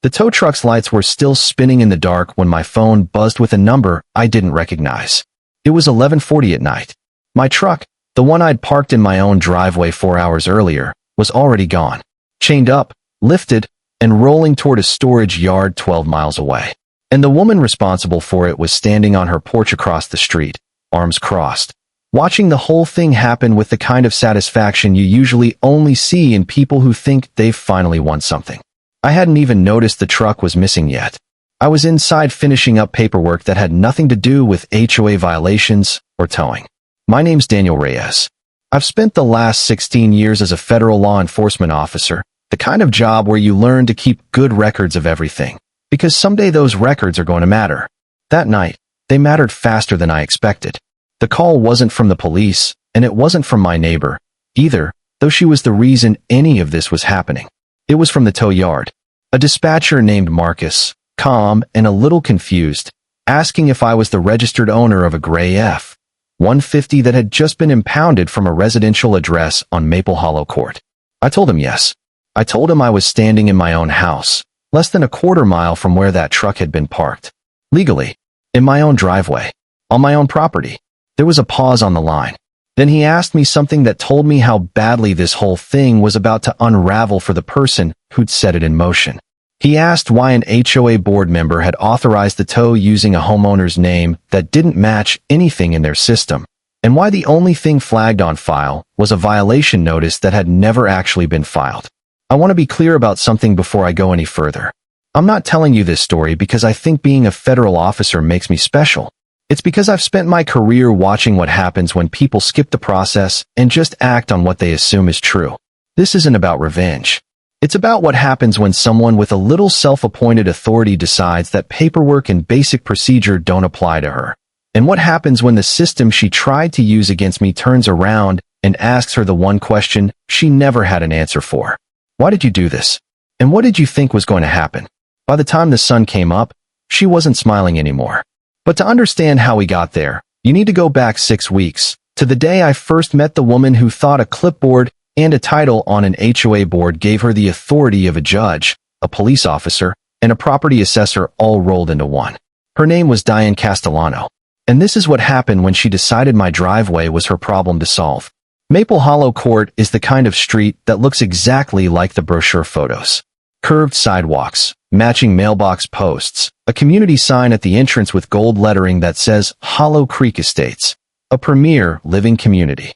The tow truck's lights were still spinning in the dark when my phone buzzed with a number I didn't recognize. It was 11:40 at night. My truck, the one I'd parked in my own driveway 4 hours earlier, was already gone, chained up, lifted, and rolling toward a storage yard 12 miles away. And the woman responsible for it was standing on her porch across the street, arms crossed, watching the whole thing happen with the kind of satisfaction you usually only see in people who think they've finally won something. I hadn't even noticed the truck was missing yet. I was inside finishing up paperwork that had nothing to do with HOA violations or towing. My name's Daniel Reyes. I've spent the last 16 years as a federal law enforcement officer, the kind of job where you learn to keep good records of everything, because someday those records are going to matter. That night, they mattered faster than I expected. The call wasn't from the police, and it wasn't from my neighbor, either, though she was the reason any of this was happening. It was from the tow yard. A dispatcher named Marcus, calm and a little confused, asking if I was the registered owner of a gray F-150 that had just been impounded from a residential address on Maple Hollow Court. I told him yes. I told him I was standing in my own house, less than a quarter mile from where that truck had been parked. Legally, in my own driveway, on my own property. There was a pause on the line. Then he asked me something that told me how badly this whole thing was about to unravel for the person who'd set it in motion. He asked why an HOA board member had authorized the tow using a homeowner's name that didn't match anything in their system, and why the only thing flagged on file was a violation notice that had never actually been filed. I want to be clear about something before I go any further. I'm not telling you this story because I think being a federal officer makes me special. It's because I've spent my career watching what happens when people skip the process and just act on what they assume is true. This isn't about revenge. It's about what happens when someone with a little self-appointed authority decides that paperwork and basic procedure don't apply to her. And what happens when the system she tried to use against me turns around and asks her the one question she never had an answer for. Why did you do this? And what did you think was going to happen? By the time the sun came up, she wasn't smiling anymore. But to understand how we got there, you need to go back 6 weeks, to the day I first met the woman who thought a clipboard and a title on an HOA board gave her the authority of a judge, a police officer, and a property assessor all rolled into one. Her name was Diane Castellano. And this is what happened when she decided my driveway was her problem to solve. Maple Hollow Court is the kind of street that looks exactly like the brochure photos. Curved sidewalks, matching mailbox posts, a community sign at the entrance with gold lettering that says Hollow Creek Estates, a premier living community.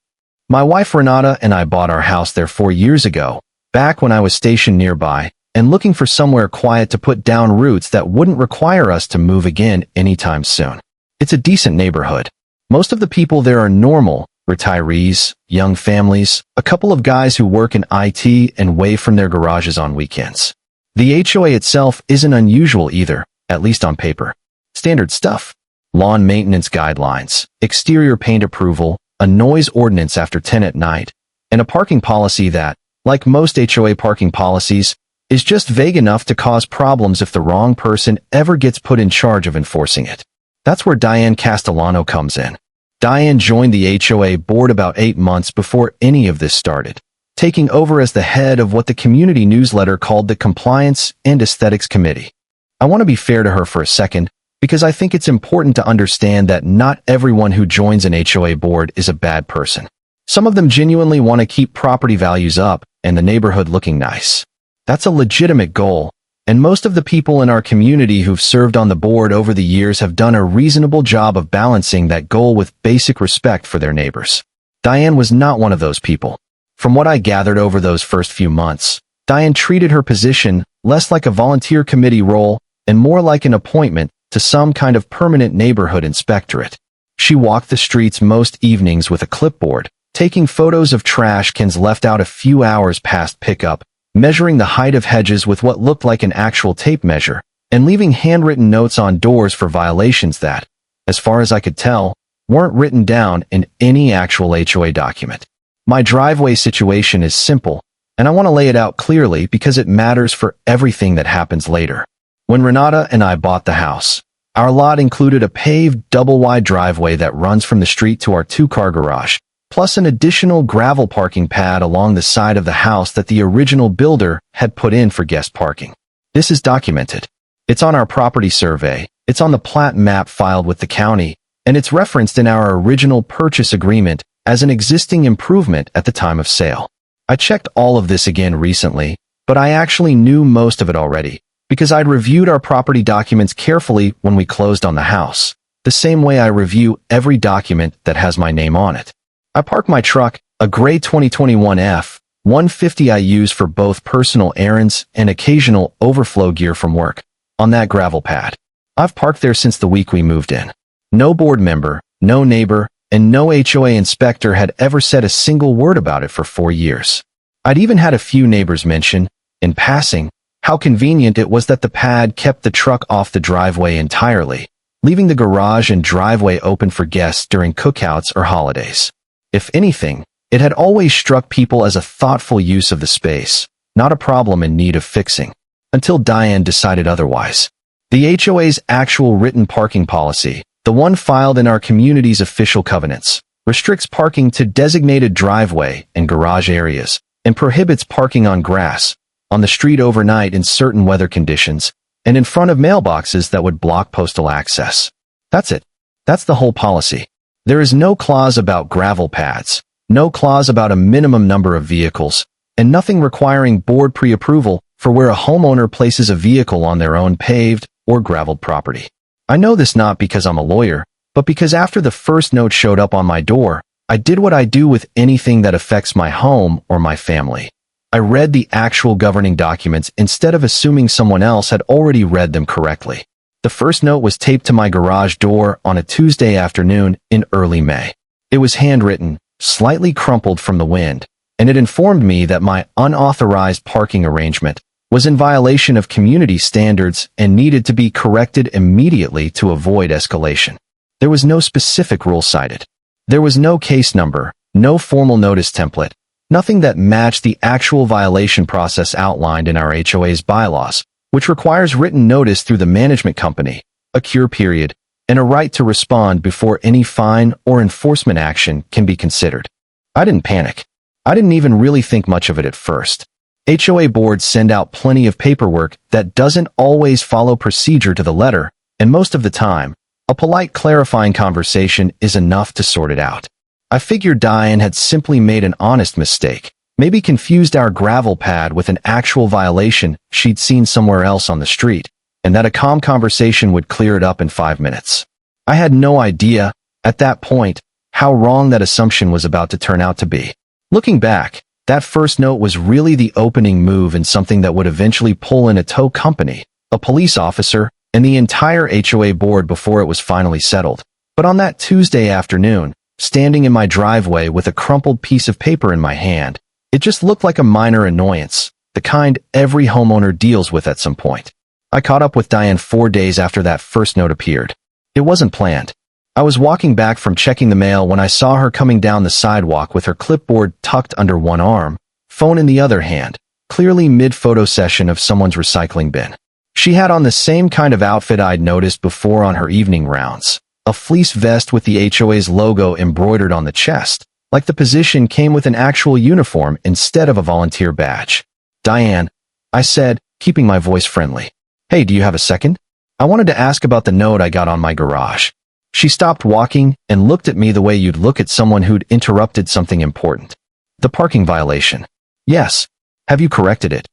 My wife Renata and I bought our house there 4 years ago, back when I was stationed nearby, and looking for somewhere quiet to put down roots that wouldn't require us to move again anytime soon. It's a decent neighborhood. Most of the people there are normal, retirees, young families, a couple of guys who work in IT and wave from their garages on weekends. The HOA itself isn't unusual either, at least on paper. Standard stuff. Lawn maintenance guidelines, exterior paint approval, a noise ordinance after 10 at night, and a parking policy that, like most HOA parking policies, is just vague enough to cause problems if the wrong person ever gets put in charge of enforcing it. That's where Diane Castellano comes in. Diane joined the HOA board about 8 months before any of this started, taking over as the head of what the community newsletter called the Compliance and Aesthetics Committee. I want to be fair to her for a second, because I think it's important to understand that not everyone who joins an HOA board is a bad person. Some of them genuinely want to keep property values up and the neighborhood looking nice. That's a legitimate goal, and most of the people in our community who've served on the board over the years have done a reasonable job of balancing that goal with basic respect for their neighbors. Diane was not one of those people. From what I gathered over those first few months, Diane treated her position less like a volunteer committee role and more like an appointment to some kind of permanent neighborhood inspectorate. She walked the streets most evenings with a clipboard, taking photos of trash cans left out a few hours past pickup, measuring the height of hedges with what looked like an actual tape measure, and leaving handwritten notes on doors for violations that, as far as I could tell, weren't written down in any actual HOA document. My driveway situation is simple, and I want to lay it out clearly because it matters for everything that happens later. When Renata and I bought the house, our lot included a paved double-wide driveway that runs from the street to our 2-car garage, plus an additional gravel parking pad along the side of the house that the original builder had put in for guest parking. This is documented. It's on our property survey, it's on the plat map filed with the county, and it's referenced in our original purchase agreement as an existing improvement at the time of sale. I checked all of this again recently, but I actually knew most of it already, because I'd reviewed our property documents carefully when we closed on the house, the same way I review every document that has my name on it. I park my truck, a gray 2021 F-150 I use for both personal errands and occasional overflow gear from work, on that gravel pad. I've parked there since the week we moved in. No board member, no neighbor, and no HOA inspector had ever said a single word about it for 4 years. I'd even had a few neighbors mention, in passing, how convenient it was that the pad kept the truck off the driveway entirely, leaving the garage and driveway open for guests during cookouts or holidays. If anything, it had always struck people as a thoughtful use of the space, not a problem in need of fixing, until Diane decided otherwise. The HOA's actual written parking policy, the one filed in our community's official covenants, restricts parking to designated driveway and garage areas, and prohibits parking on grass, on the street overnight in certain weather conditions, and in front of mailboxes that would block postal access. That's it. That's the whole policy. There is no clause about gravel pads, no clause about a minimum number of vehicles, and nothing requiring board pre-approval for where a homeowner places a vehicle on their own paved or graveled property. I know this not because I'm a lawyer, but because after the first note showed up on my door, I did what I do with anything that affects my home or my family. I read the actual governing documents instead of assuming someone else had already read them correctly. The first note was taped to my garage door on a Tuesday afternoon in early May. It was handwritten, slightly crumpled from the wind, and it informed me that my unauthorized parking arrangement was in violation of community standards and needed to be corrected immediately to avoid escalation. There was no specific rule cited. There was no case number, no formal notice template, nothing that matched the actual violation process outlined in our HOA's bylaws, which requires written notice through the management company, a cure period, and a right to respond before any fine or enforcement action can be considered. I didn't panic. I didn't even really think much of it at first. HOA boards send out plenty of paperwork that doesn't always follow procedure to the letter, and most of the time, a polite clarifying conversation is enough to sort it out. I figured Diane had simply made an honest mistake, maybe confused our gravel pad with an actual violation she'd seen somewhere else on the street, and that a calm conversation would clear it up in 5 minutes. I had no idea, at that point, how wrong that assumption was about to turn out to be. Looking back, that first note was really the opening move in something that would eventually pull in a tow company, a police officer, and the entire HOA board before it was finally settled. But on that Tuesday afternoon, standing in my driveway with a crumpled piece of paper in my hand, it just looked like a minor annoyance, the kind every homeowner deals with at some point. I caught up with Diane 4 days after that first note appeared. It wasn't planned. I was walking back from checking the mail when I saw her coming down the sidewalk with her clipboard tucked under one arm, phone in the other hand, clearly mid-photo session of someone's recycling bin. She had on the same kind of outfit I'd noticed before on her evening rounds, a fleece vest with the HOA's logo embroidered on the chest, like the position came with an actual uniform instead of a volunteer badge. "Diane," I said, keeping my voice friendly. "Hey, do you have a second? I wanted to ask about the note I got on my garage." She stopped walking and looked at me the way you'd look at someone who'd interrupted something important. "The parking violation." "Yes. Have you corrected it?"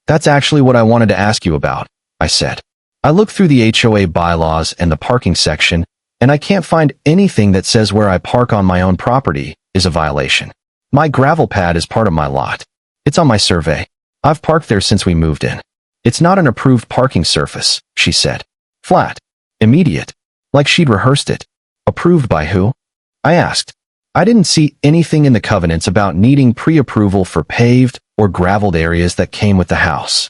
"That's actually what I wanted to ask you about," I said. "I looked through the HOA bylaws and the parking section, and I can't find anything that says where I park on my own property is a violation. My gravel pad is part of my lot. It's on my survey. I've parked there since we moved in. It's not an approved parking surface," she said. Flat. Immediate. Like she'd rehearsed it. "Approved by who?" I asked. I didn't see anything in the covenants about needing pre-approval for paved or graveled areas that came with the house.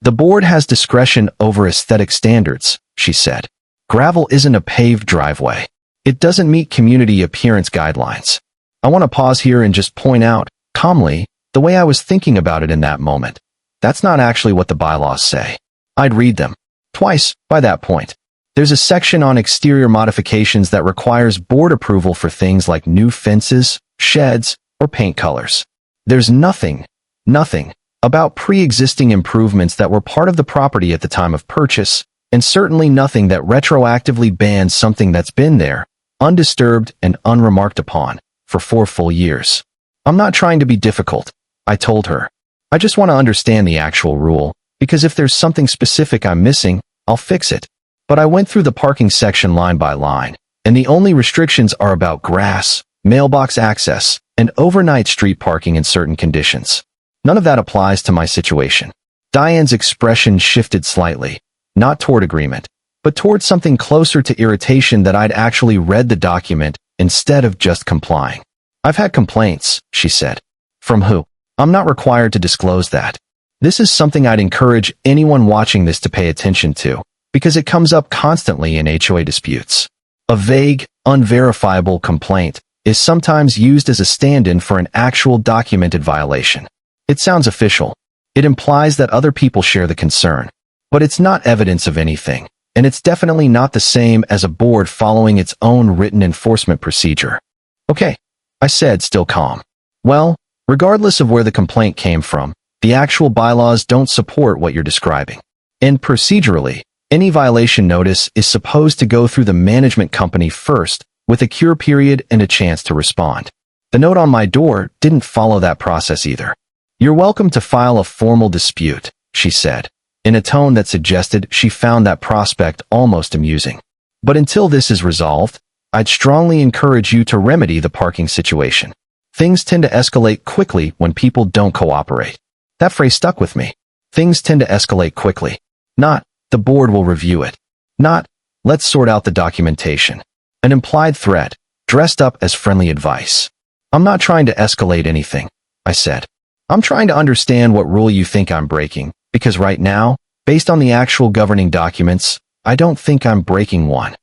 "The board has discretion over aesthetic standards," she said. "Gravel isn't a paved driveway. It doesn't meet community appearance guidelines." I want to pause here and just point out, calmly, the way I was thinking about it in that moment. That's not actually what the bylaws say. I'd read them. Twice, by that point. There's a section on exterior modifications that requires board approval for things like new fences, sheds, or paint colors. There's nothing about pre-existing improvements that were part of the property at the time of purchase, and certainly nothing that retroactively bans something that's been there, undisturbed and unremarked upon, for 4 full years. I'm not trying to be difficult, I told her. I just want to understand the actual rule, because if there's something specific I'm missing, I'll fix it. But I went through the parking section line by line, and the only restrictions are about grass, mailbox access, and overnight street parking in certain conditions. None of that applies to my situation. Diane's expression shifted slightly, not toward agreement, but toward something closer to irritation that I'd actually read the document instead of just complying. I've had complaints, she said. From who? I'm not required to disclose that. This is something I'd encourage anyone watching this to pay attention to, because it comes up constantly in HOA disputes. A vague, unverifiable complaint is sometimes used as a stand-in for an actual documented violation. It sounds official. It implies that other people share the concern. But it's not evidence of anything, and it's definitely not the same as a board following its own written enforcement procedure. Okay, I said, still calm. Well, regardless of where the complaint came from, the actual bylaws don't support what you're describing. And procedurally, any violation notice is supposed to go through the management company first, with a cure period and a chance to respond. The note on my door didn't follow that process either. You're welcome to file a formal dispute, she said, in a tone that suggested she found that prospect almost amusing. But until this is resolved, I'd strongly encourage you to remedy the parking situation. Things tend to escalate quickly when people don't cooperate. That phrase stuck with me. Things tend to escalate quickly. Not, the board will review it. Not, let's sort out the documentation. An implied threat, dressed up as friendly advice. I'm not trying to escalate anything, I said. I'm trying to understand what rule you think I'm breaking, because right now, based on the actual governing documents, I don't think I'm breaking one.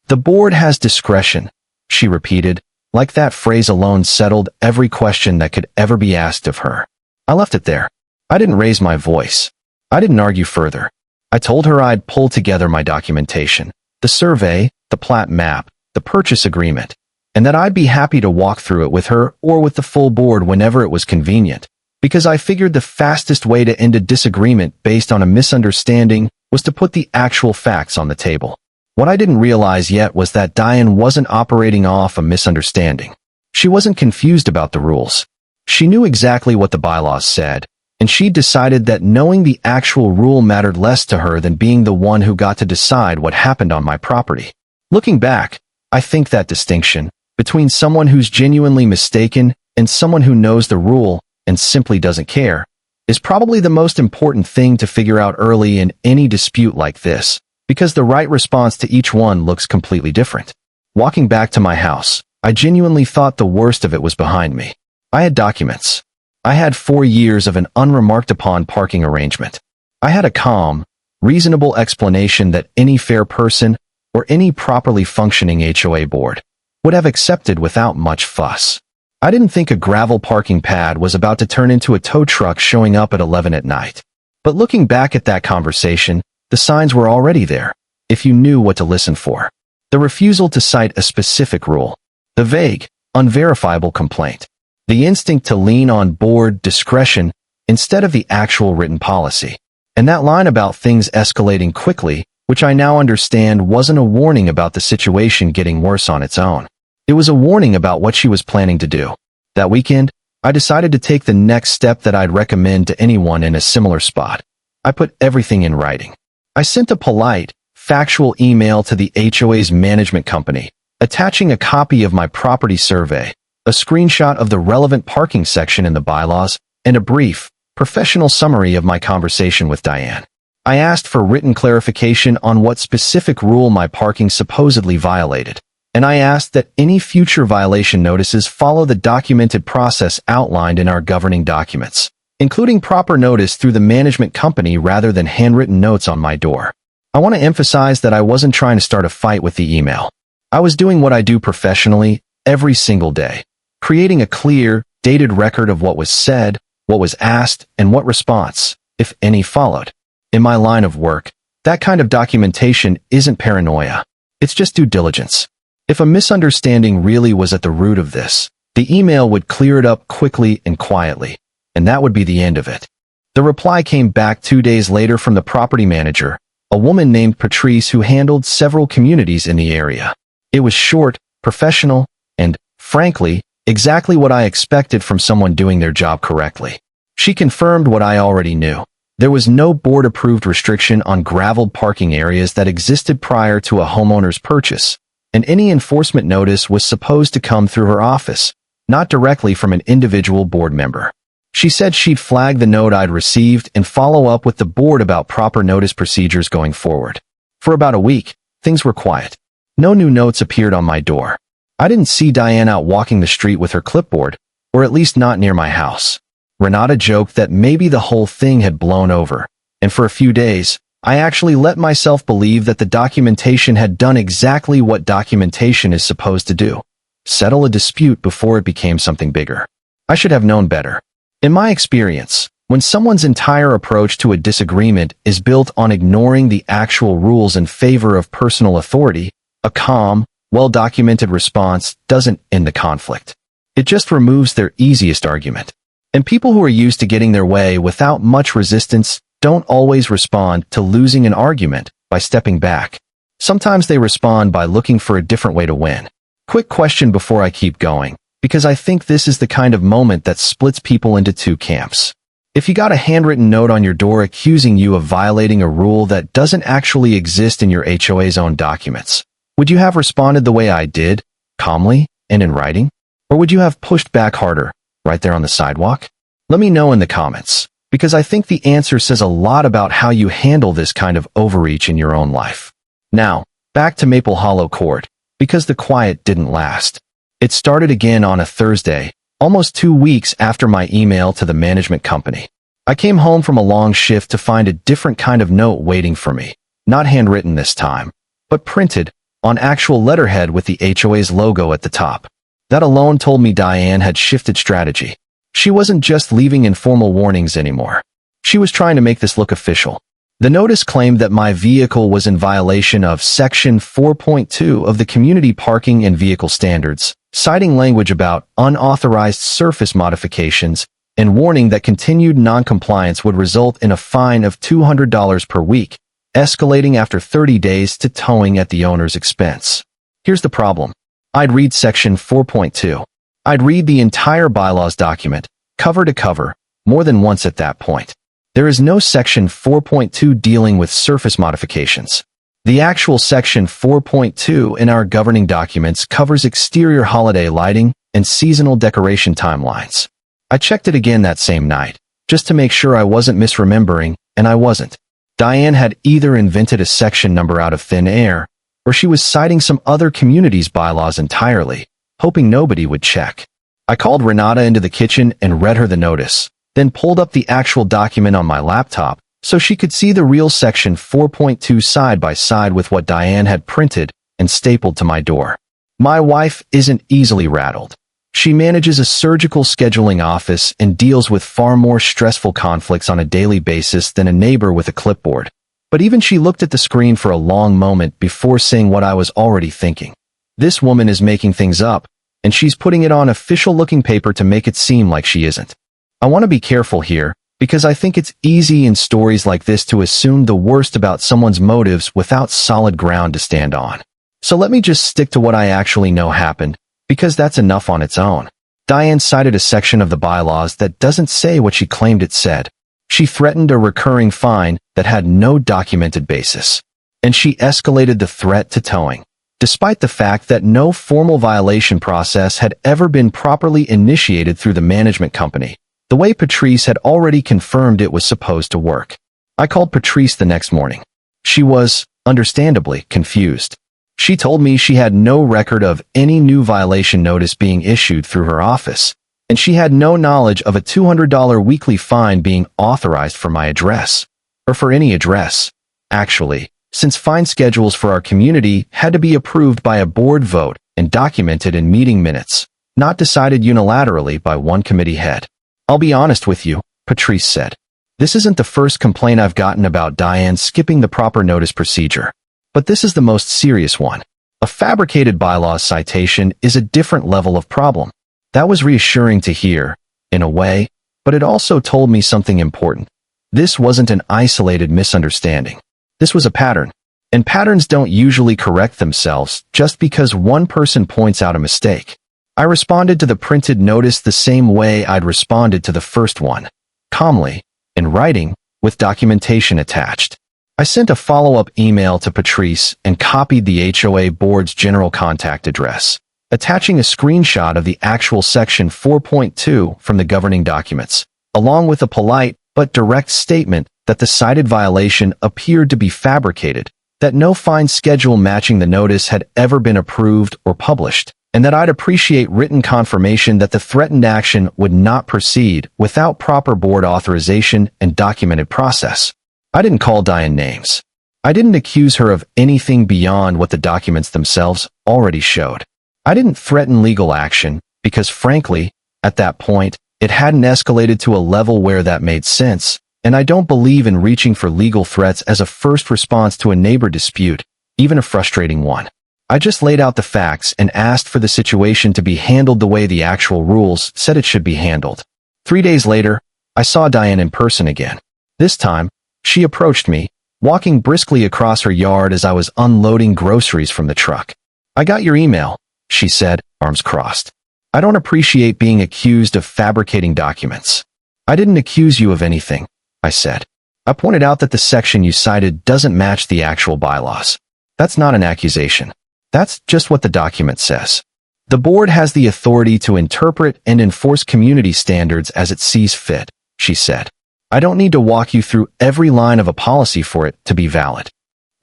The board has discretion, she repeated, like that phrase alone settled every question that could ever be asked of her. I left it there. I didn't raise my voice. I didn't argue further. I told her I'd pull together my documentation, the survey, the plat map, the purchase agreement, and that I'd be happy to walk through it with her or with the full board whenever it was convenient, because I figured the fastest way to end a disagreement based on a misunderstanding was to put the actual facts on the table. What I didn't realize yet was that Diane wasn't operating off a misunderstanding. She wasn't confused about the rules. She knew exactly what the bylaws said, and she decided that knowing the actual rule mattered less to her than being the one who got to decide what happened on my property. Looking back, I think that distinction between someone who's genuinely mistaken and someone who knows the rule and simply doesn't care is probably the most important thing to figure out early in any dispute like this, because the right response to each one looks completely different. Walking back to my house, I genuinely thought the worst of it was behind me. I had documents. I had 4 years of an unremarked upon parking arrangement. I had a calm, reasonable explanation that any fair person or any properly functioning HOA board would have accepted without much fuss. I didn't think a gravel parking pad was about to turn into a tow truck showing up at 11 at night. But looking back at that conversation, the signs were already there, if you knew what to listen for. The refusal to cite a specific rule, the vague, unverifiable complaint, the instinct to lean on board discretion instead of the actual written policy, and that line about things escalating quickly, which I now understand wasn't a warning about the situation getting worse on its own. It was a warning about what she was planning to do. That weekend, I decided to take the next step that I'd recommend to anyone in a similar spot. I put everything in writing. I sent a polite, factual email to the HOA's management company, attaching a copy of my property survey, a screenshot of the relevant parking section in the bylaws, and a brief, professional summary of my conversation with Diane. I asked for written clarification on what specific rule my parking supposedly violated, and I asked that any future violation notices follow the documented process outlined in our governing documents, including proper notice through the management company rather than handwritten notes on my door. I want to emphasize that I wasn't trying to start a fight with the email. I was doing what I do professionally every single day, creating a clear, dated record of what was said, what was asked, and what response, if any, followed. In my line of work, that kind of documentation isn't paranoia. It's just due diligence. If a misunderstanding really was at the root of this, the email would clear it up quickly and quietly, and that would be the end of it. The reply came back 2 days later from the property manager, a woman named Patrice who handled several communities in the area. It was short, professional, and, frankly, exactly what I expected from someone doing their job correctly. She confirmed what I already knew. There was no board-approved restriction on graveled parking areas that existed prior to a homeowner's purchase, and any enforcement notice was supposed to come through her office, not directly from an individual board member. She said she'd flag the note I'd received and follow up with the board about proper notice procedures going forward. For about a week, things were quiet. No new notes appeared on my door. I didn't see Diane out walking the street with her clipboard, or at least not near my house. Renata joked that maybe the whole thing had blown over, and for a few days, I actually let myself believe that the documentation had done exactly what documentation is supposed to do: settle a dispute before it became something bigger. I should have known better. In my experience, when someone's entire approach to a disagreement is built on ignoring the actual rules in favor of personal authority, a calm, well-documented response doesn't end the conflict. It just removes their easiest argument. And people who are used to getting their way without much resistance don't always respond to losing an argument by stepping back. Sometimes they respond by looking for a different way to win. Quick question before I keep going, because I think this is the kind of moment that splits people into two camps. If you got a handwritten note on your door accusing you of violating a rule that doesn't actually exist in your HOA's own documents, would you have responded the way I did, calmly and in writing? Or would you have pushed back harder, right there on the sidewalk? Let me know in the comments, because I think the answer says a lot about how you handle this kind of overreach in your own life. Now, back to Maple Hollow Court, because the quiet didn't last. It started again on a Thursday, almost 2 weeks after my email to the management company. I came home from a long shift to find a different kind of note waiting for me, not handwritten this time, but printed on actual letterhead with the HOA's logo at the top. That alone told me Diane had shifted strategy. She wasn't just leaving informal warnings anymore. She was trying to make this look official. The notice claimed that my vehicle was in violation of Section 4.2 of the Community Parking and Vehicle Standards, citing language about unauthorized surface modifications and warning that continued noncompliance would result in a fine of $200 per week, escalating after 30 days to towing at the owner's expense. Here's the problem. I'd read Section 4.2. I'd read the entire bylaws document, cover to cover, more than once at that point. There is no Section 4.2 dealing with surface modifications. The actual Section 4.2 in our governing documents covers exterior holiday lighting and seasonal decoration timelines. I checked it again that same night, just to make sure I wasn't misremembering, and I wasn't. Diane had either invented a section number out of thin air, or she was citing some other community's bylaws entirely, hoping nobody would check. I called Renata into the kitchen and read her the notice, then pulled up the actual document on my laptop so she could see the real Section 4.2 side by side with what Diane had printed and stapled to my door. My wife isn't easily rattled. She manages a surgical scheduling office and deals with far more stressful conflicts on a daily basis than a neighbor with a clipboard. But even she looked at the screen for a long moment before saying what I was already thinking. This woman is making things up, and she's putting it on official-looking paper to make it seem like she isn't. I want to be careful here, because I think it's easy in stories like this to assume the worst about someone's motives without solid ground to stand on. So let me just stick to what I actually know happened, because that's enough on its own. Diane cited a section of the bylaws that doesn't say what she claimed it said. She threatened a recurring fine that had no documented basis. And she escalated the threat to towing, despite the fact that no formal violation process had ever been properly initiated through the management company, the way Patrice had already confirmed it was supposed to work. I called Patrice the next morning. She was, understandably, confused. She told me she had no record of any new violation notice being issued through her office, and she had no knowledge of a $200 weekly fine being authorized for my address, or for any address, actually, since fine schedules for our community had to be approved by a board vote and documented in meeting minutes, not decided unilaterally by one committee head. I'll be honest with you, Patrice said. This isn't the first complaint I've gotten about Diane skipping the proper notice procedure. But this is the most serious one. A fabricated bylaws citation is a different level of problem. That was reassuring to hear, in a way, but it also told me something important. This wasn't an isolated misunderstanding. This was a pattern. And patterns don't usually correct themselves just because one person points out a mistake. I responded to the printed notice the same way I'd responded to the first one, calmly, in writing, with documentation attached. I sent a follow-up email to Patrice and copied the HOA board's general contact address, attaching a screenshot of the actual Section 4.2 from the governing documents, along with a polite but direct statement that the cited violation appeared to be fabricated, that no fine schedule matching the notice had ever been approved or published, and that I'd appreciate written confirmation that the threatened action would not proceed without proper board authorization and documented process. I didn't call Diane names. I didn't accuse her of anything beyond what the documents themselves already showed. I didn't threaten legal action because, frankly, at that point, it hadn't escalated to a level where that made sense, and I don't believe in reaching for legal threats as a first response to a neighbor dispute, even a frustrating one. I just laid out the facts and asked for the situation to be handled the way the actual rules said it should be handled. 3 days later, I saw Diane in person again. This time, she approached me, walking briskly across her yard as I was unloading groceries from the truck. "I got your email," she said, arms crossed. "I don't appreciate being accused of fabricating documents." "I didn't accuse you of anything," I said. "I pointed out that the section you cited doesn't match the actual bylaws. That's not an accusation. That's just what the document says. The board has the authority to interpret and enforce community standards as it sees fit," she said. "I don't need to walk you through every line of a policy for it to be valid.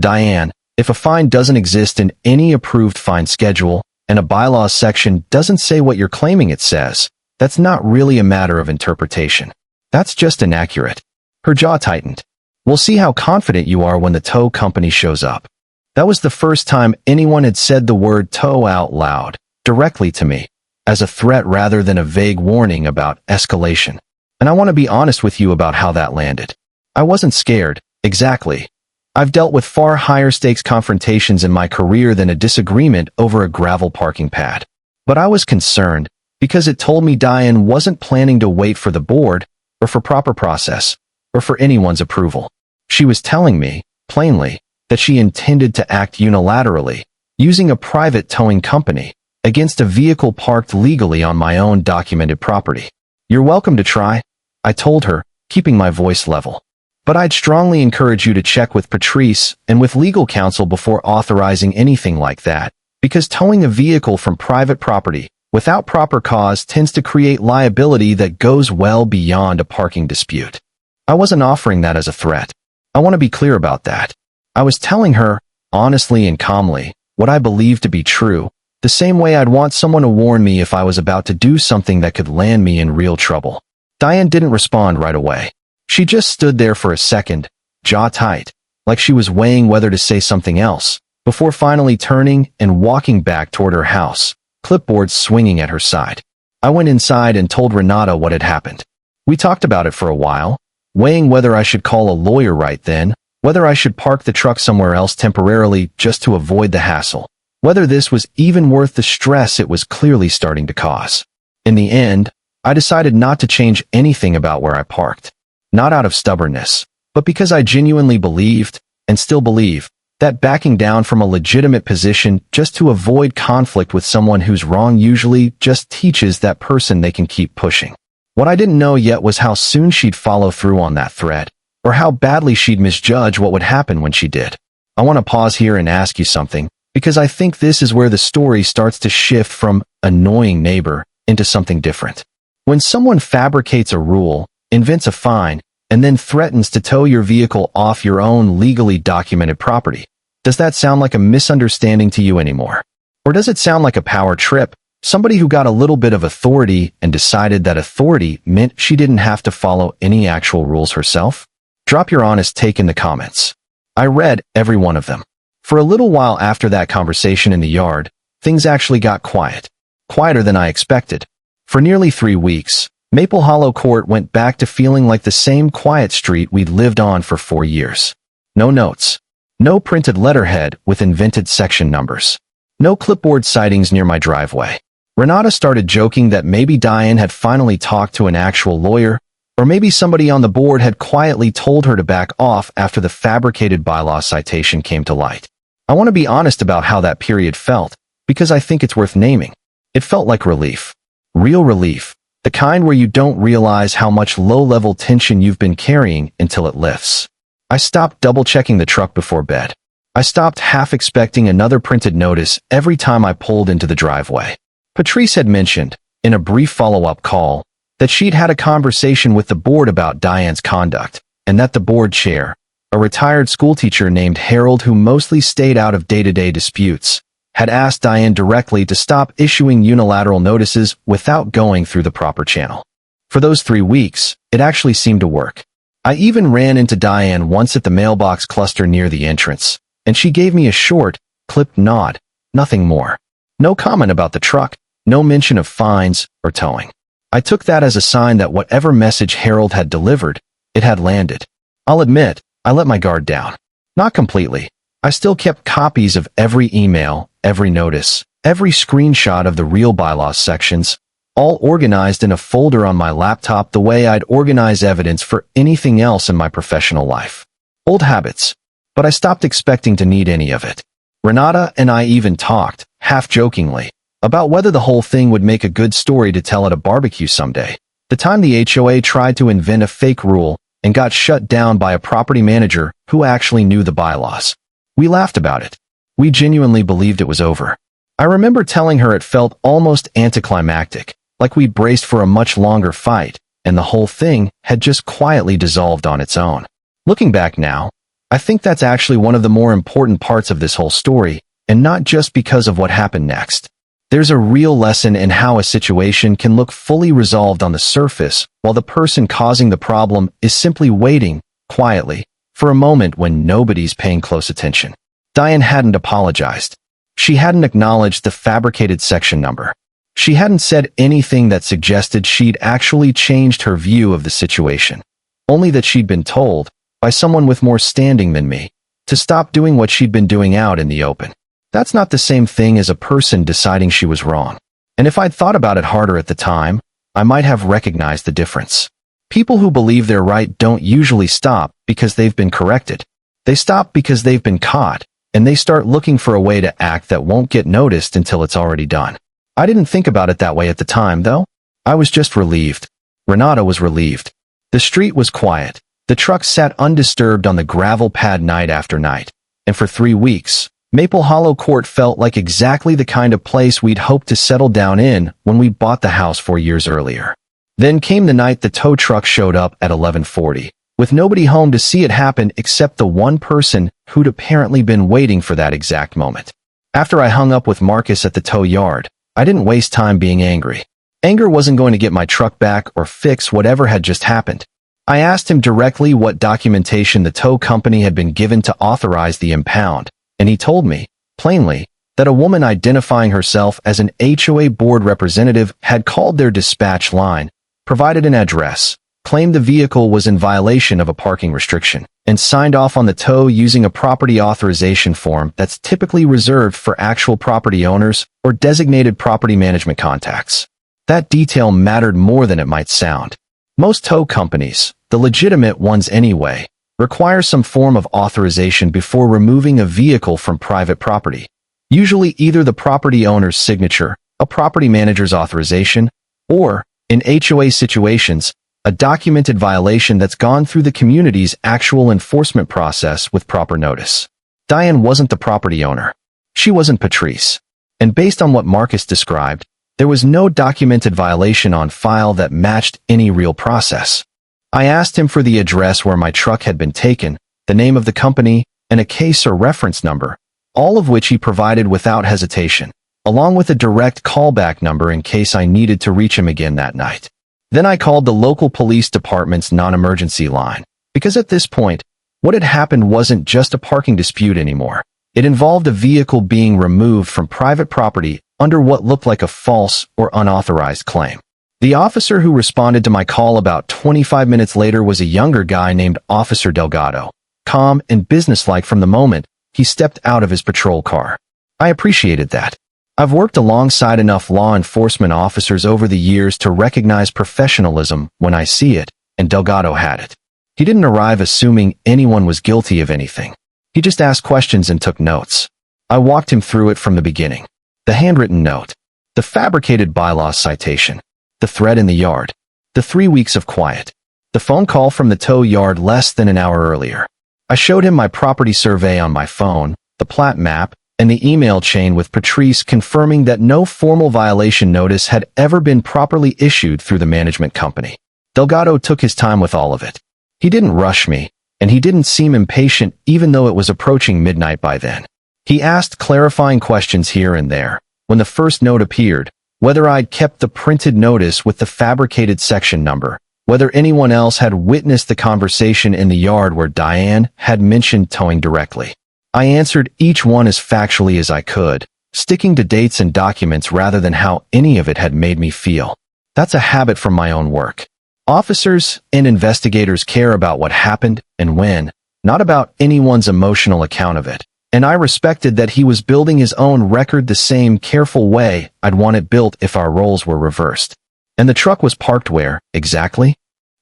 Diane, if a fine doesn't exist in any approved fine schedule, and a bylaws section doesn't say what you're claiming it says, that's not really a matter of interpretation. That's just inaccurate." Her jaw tightened. "We'll see how confident you are when the tow company shows up." That was the first time anyone had said the word tow out loud, directly to me, as a threat rather than a vague warning about escalation. And I want to be honest with you about how that landed. I wasn't scared, exactly. I've dealt with far higher stakes confrontations in my career than a disagreement over a gravel parking pad. But I was concerned, because it told me Diane wasn't planning to wait for the board, or for proper process, or for anyone's approval. She was telling me, plainly, that she intended to act unilaterally, using a private towing company, against a vehicle parked legally on my own documented property. "You're welcome to try," I told her, keeping my voice level. "But I'd strongly encourage you to check with Patrice and with legal counsel before authorizing anything like that, because towing a vehicle from private property without proper cause tends to create liability that goes well beyond a parking dispute." I wasn't offering that as a threat. I want to be clear about that. I was telling her, honestly and calmly, what I believed to be true, the same way I'd want someone to warn me if I was about to do something that could land me in real trouble. Diane didn't respond right away. She just stood there for a second, jaw tight, like she was weighing whether to say something else, before finally turning and walking back toward her house, clipboard swinging at her side. I went inside and told Renata what had happened. We talked about it for a while, weighing whether I should call a lawyer right then, whether I should park the truck somewhere else temporarily just to avoid the hassle, whether this was even worth the stress it was clearly starting to cause. In the end, I decided not to change anything about where I parked. Not out of stubbornness, but because I genuinely believed, and still believe, that backing down from a legitimate position just to avoid conflict with someone who's wrong usually just teaches that person they can keep pushing. What I didn't know yet was how soon she'd follow through on that threat, or how badly she'd misjudge what would happen when she did. I want to pause here and ask you something, because I think this is where the story starts to shift from annoying neighbor into something different. When someone fabricates a rule, invents a fine, and then threatens to tow your vehicle off your own legally documented property, does that sound like a misunderstanding to you anymore? Or does it sound like a power trip, somebody who got a little bit of authority and decided that authority meant she didn't have to follow any actual rules herself? Drop your honest take in the comments. I read every one of them. For a little while after that conversation in the yard, things actually got quiet. Quieter than I expected. For nearly 3 weeks, Maple Hollow Court went back to feeling like the same quiet street we'd lived on for 4 years. No notes. No printed letterhead with invented section numbers. No clipboard sightings near my driveway. Renata started joking that maybe Diane had finally talked to an actual lawyer, Or maybe somebody on the board had quietly told her to back off after the fabricated bylaw citation came to light. I want to be honest about how that period felt, because I think it's worth naming. It felt like relief. Real relief. The kind where you don't realize how much low-level tension you've been carrying until it lifts. I stopped double-checking the truck before bed. I stopped half-expecting another printed notice every time I pulled into the driveway. Patrice had mentioned, in a brief follow-up call, that she'd had a conversation with the board about Diane's conduct, and that the board chair, a retired schoolteacher named Harold who mostly stayed out of day-to-day disputes, had asked Diane directly to stop issuing unilateral notices without going through the proper channel. For those 3 weeks, it actually seemed to work. I even ran into Diane once at the mailbox cluster near the entrance, and she gave me a short, clipped nod, nothing more. No comment about the truck, no mention of fines or towing. I took that as a sign that whatever message Harold had delivered, it had landed. I'll admit, I let my guard down. Not completely. I still kept copies of every email, every notice, every screenshot of the real bylaws sections, all organized in a folder on my laptop the way I'd organize evidence for anything else in my professional life. Old habits. But I stopped expecting to need any of it. Renata and I even talked, half-jokingly, about whether the whole thing would make a good story to tell at a barbecue someday. The time the HOA tried to invent a fake rule and got shut down by a property manager who actually knew the bylaws. We laughed about it. We genuinely believed it was over. I remember telling her it felt almost anticlimactic, like we'd braced for a much longer fight, and the whole thing had just quietly dissolved on its own. Looking back now, I think that's actually one of the more important parts of this whole story, and not just because of what happened next. There's a real lesson in how a situation can look fully resolved on the surface, while the person causing the problem is simply waiting, quietly, for a moment when nobody's paying close attention. Diane hadn't apologized. She hadn't acknowledged the fabricated section number. She hadn't said anything that suggested she'd actually changed her view of the situation. Only that she'd been told, by someone with more standing than me, to stop doing what she'd been doing out in the open. That's not the same thing as a person deciding she was wrong. And if I'd thought about it harder at the time, I might have recognized the difference. People who believe they're right don't usually stop because they've been corrected. They stop because they've been caught, and they start looking for a way to act that won't get noticed until it's already done. I didn't think about it that way at the time, though. I was just relieved. Renata was relieved. The street was quiet. The truck sat undisturbed on the gravel pad night after night. And for 3 weeks, Maple Hollow Court felt like exactly the kind of place we'd hoped to settle down in when we bought the house 4 years earlier. Then came the night the tow truck showed up at 11:40, with nobody home to see it happen except the one person who'd apparently been waiting for that exact moment. After I hung up with Marcus at the tow yard, I didn't waste time being angry. Anger wasn't going to get my truck back or fix whatever had just happened. I asked him directly what documentation the tow company had been given to authorize the impound, and he told me, plainly, that a woman identifying herself as an HOA board representative had called their dispatch line, provided an address, claimed the vehicle was in violation of a parking restriction, and signed off on the tow using a property authorization form that's typically reserved for actual property owners or designated property management contacts. That detail mattered more than it might sound. Most tow companies, the legitimate ones anyway, require some form of authorization before removing a vehicle from private property. Usually either the property owner's signature, a property manager's authorization, or, in HOA situations, a documented violation that's gone through the community's actual enforcement process with proper notice. Diane wasn't the property owner. She wasn't Patrice. And based on what Marcus described, there was no documented violation on file that matched any real process. I asked him for the address where my truck had been taken, the name of the company, and a case or reference number, all of which he provided without hesitation, along with a direct callback number in case I needed to reach him again that night. Then I called the local police department's non-emergency line, because at this point, what had happened wasn't just a parking dispute anymore. It involved a vehicle being removed from private property under what looked like a false or unauthorized claim. The officer who responded to my call about 25 minutes later was a younger guy named Officer Delgado, calm and businesslike from the moment he stepped out of his patrol car. I appreciated that. I've worked alongside enough law enforcement officers over the years to recognize professionalism when I see it, and Delgado had it. He didn't arrive assuming anyone was guilty of anything. He just asked questions and took notes. I walked him through it from the beginning. The handwritten note, the fabricated bylaws citation, the threat in the yard, the 3 weeks of quiet, the phone call from the tow yard less than an hour earlier. I showed him my property survey on my phone, the plat map, and the email chain with Patrice confirming that no formal violation notice had ever been properly issued through the management company. Delgado took his time with all of it. He didn't rush me, and he didn't seem impatient even though it was approaching midnight by then. He asked clarifying questions here and there. When the first note appeared, whether I'd kept the printed notice with the fabricated section number, whether anyone else had witnessed the conversation in the yard where Diane had mentioned towing directly. I answered each one as factually as I could, sticking to dates and documents rather than how any of it had made me feel. That's a habit from my own work. Officers and investigators care about what happened and when, not about anyone's emotional account of it. And I respected that he was building his own record the same careful way I'd want it built if our roles were reversed. And the truck was parked where, exactly?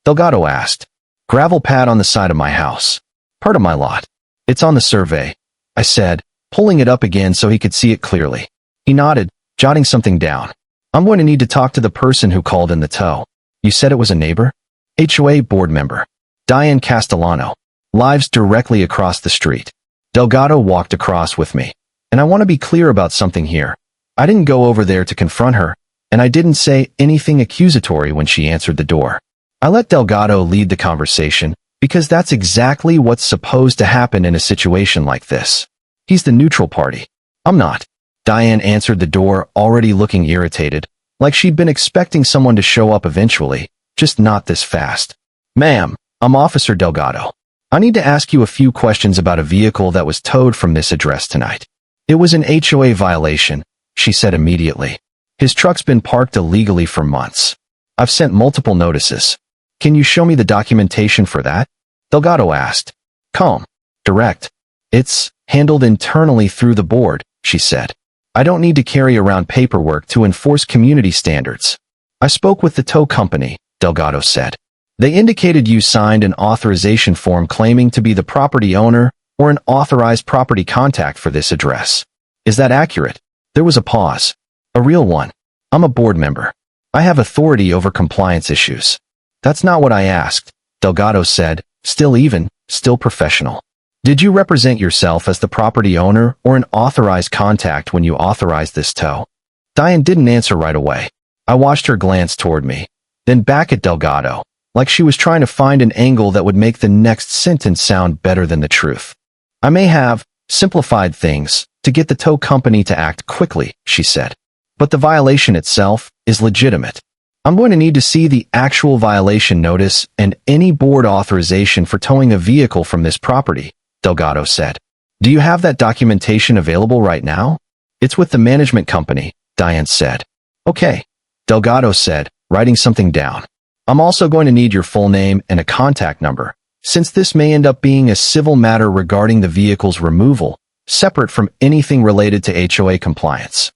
Delgado asked. Gravel pad on the side of my house. Part of my lot. It's on the survey, I said, pulling it up again so he could see it clearly. He nodded, jotting something down. I'm going to need to talk to the person who called in the tow. You said it was a neighbor? HOA board member. Diane Castellano. Lives directly across the street. Delgado walked across with me. And I want to be clear about something here. I didn't go over there to confront her, and I didn't say anything accusatory when she answered the door. I let Delgado lead the conversation, because that's exactly what's supposed to happen in a situation like this. He's the neutral party. I'm not. Diane answered the door, already looking irritated, like she'd been expecting someone to show up eventually, just not this fast. Ma'am, I'm Officer Delgado. I need to ask you a few questions about a vehicle that was towed from this address tonight. It was an HOA violation, she said immediately. His truck's been parked illegally for months. I've sent multiple notices. Can you show me the documentation for that? Delgado asked. Calm. Direct. It's handled internally through the board, she said. I don't need to carry around paperwork to enforce community standards. I spoke with the tow company, Delgado said. They indicated you signed an authorization form claiming to be the property owner or an authorized property contact for this address. Is that accurate? There was a pause. A real one. I'm a board member. I have authority over compliance issues. That's not what I asked, Delgado said, still professional. Did you represent yourself as the property owner or an authorized contact when you authorized this tow? Diane didn't answer right away. I watched her glance toward me, then back at Delgado, like she was trying to find an angle that would make the next sentence sound better than the truth. I may have simplified things to get the tow company to act quickly, she said. But the violation itself is legitimate. I'm going to need to see the actual violation notice and any board authorization for towing a vehicle from this property, Delgado said. Do you have that documentation available right now? It's with the management company, Diane said. Okay, Delgado said, writing something down. I'm also going to need your full name and a contact number, since this may end up being a civil matter regarding the vehicle's removal, separate from anything related to HOA compliance.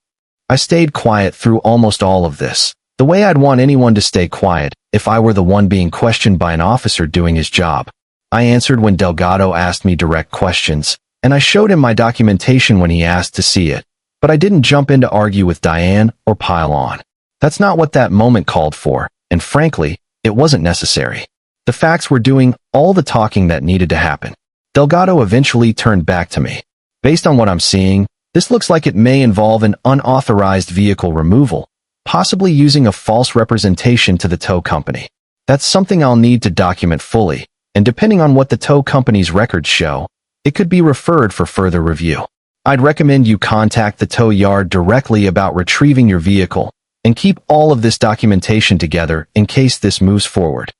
I stayed quiet through almost all of this, the way I'd want anyone to stay quiet if I were the one being questioned by an officer doing his job. I answered when Delgado asked me direct questions, and I showed him my documentation when he asked to see it, but I didn't jump in to argue with Diane or pile on. That's not what that moment called for, and frankly, it wasn't necessary. The facts were doing all the talking that needed to happen. Delgado eventually turned back to me. Based on what I'm seeing, this looks like it may involve an unauthorized vehicle removal, possibly using a false representation to the tow company. That's something I'll need to document fully, and depending on what the tow company's records show, it could be referred for further review. I'd recommend you contact the tow yard directly about retrieving your vehicle, and keep all of this documentation together in case this moves forward.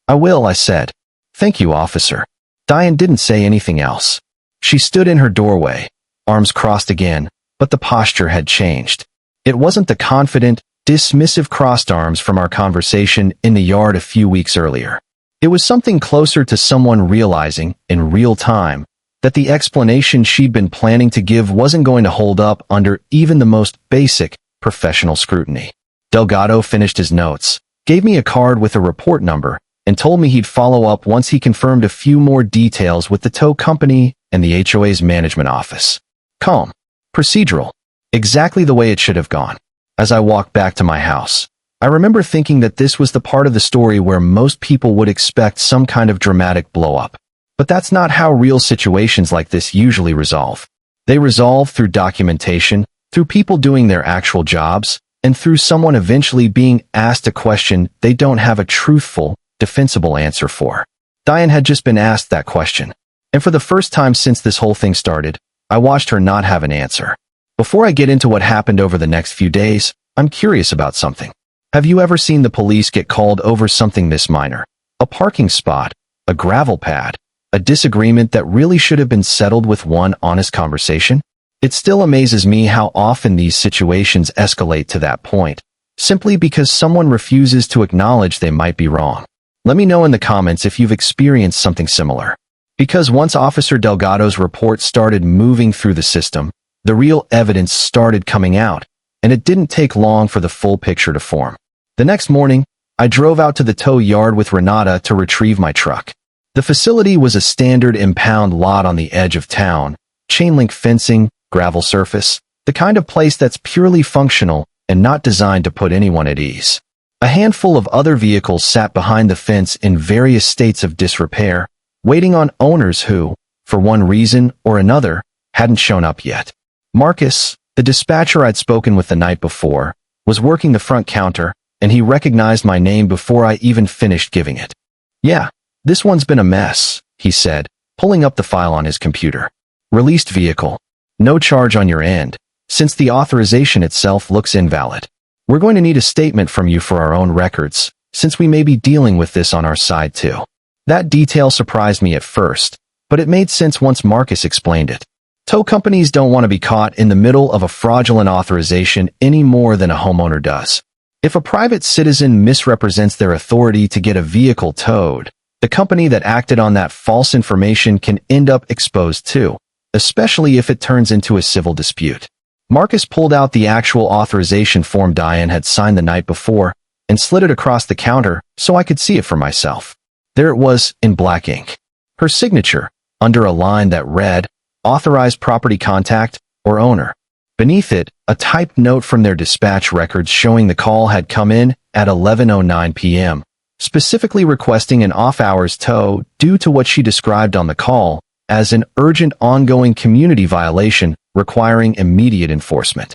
I will, I said. Thank you, officer. Diane didn't say anything else. She stood in her doorway, arms crossed again, but the posture had changed. It wasn't the confident, dismissive crossed arms from our conversation in the yard a few weeks earlier. It was something closer to someone realizing, in real time, that the explanation she'd been planning to give wasn't going to hold up under even the most basic, professional scrutiny. Delgado finished his notes, gave me a card with a report number, and told me he'd follow up once he confirmed a few more details with the tow company and the HOA's management office. Calm. Procedural. Exactly the way it should have gone. As I walked back to my house, I remember thinking that this was the part of the story where most people would expect some kind of dramatic blow-up. But that's not how real situations like this usually resolve. They resolve through documentation, through people doing their actual jobs, and through someone eventually being asked a question they don't have a truthful, defensible answer for. Diane had just been asked that question, and for the first time since this whole thing started, I watched her not have an answer. Before I get into what happened over the next few days, I'm curious about something. Have you ever seen the police get called over something this minor? A parking spot, a gravel pad, a disagreement that really should have been settled with one honest conversation? It still amazes me how often these situations escalate to that point, simply because someone refuses to acknowledge they might be wrong. Let me know in the comments if you've experienced something similar. Because once Officer Delgado's report started moving through the system, the real evidence started coming out, and it didn't take long for the full picture to form. The next morning, I drove out to the tow yard with Renata to retrieve my truck. The facility was a standard impound lot on the edge of town, chain-link fencing, gravel surface, the kind of place that's purely functional and not designed to put anyone at ease. A handful of other vehicles sat behind the fence in various states of disrepair, waiting on owners who, for one reason or another, hadn't shown up yet. Marcus, the dispatcher I'd spoken with the night before, was working the front counter, and he recognized my name before I even finished giving it. "Yeah, this one's been a mess," he said, pulling up the file on his computer. "Released vehicle. No charge on your end, since the authorization itself looks invalid. We're going to need a statement from you for our own records, since we may be dealing with this on our side too." That detail surprised me at first, but it made sense once Marcus explained it. Tow companies don't want to be caught in the middle of a fraudulent authorization any more than a homeowner does. If a private citizen misrepresents their authority to get a vehicle towed, the company that acted on that false information can end up exposed too, especially if it turns into a civil dispute. Marcus pulled out the actual authorization form Diane had signed the night before and slid it across the counter so I could see it for myself. There it was in black ink. Her signature, under a line that read, "Authorized property contact or owner." Beneath it, a typed note from their dispatch records showing the call had come in at 11:09 p.m., specifically requesting an off-hours tow due to what she described on the call as an urgent ongoing community violation requiring immediate enforcement.